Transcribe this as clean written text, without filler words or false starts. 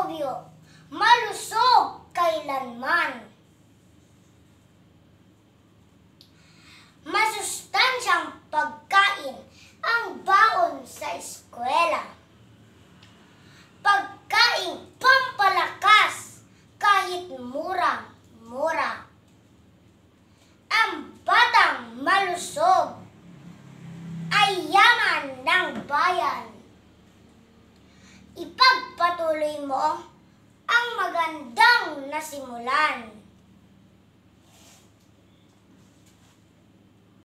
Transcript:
mikrobyo, malusog kailanman. Masustansyang pagkain ang baon sa eskwela. Pagkain pampalakas kahit mura-mura. Ang batang malusog ay yaman ng bayan. Ipagpatuloy mo ang magandang nasimulan.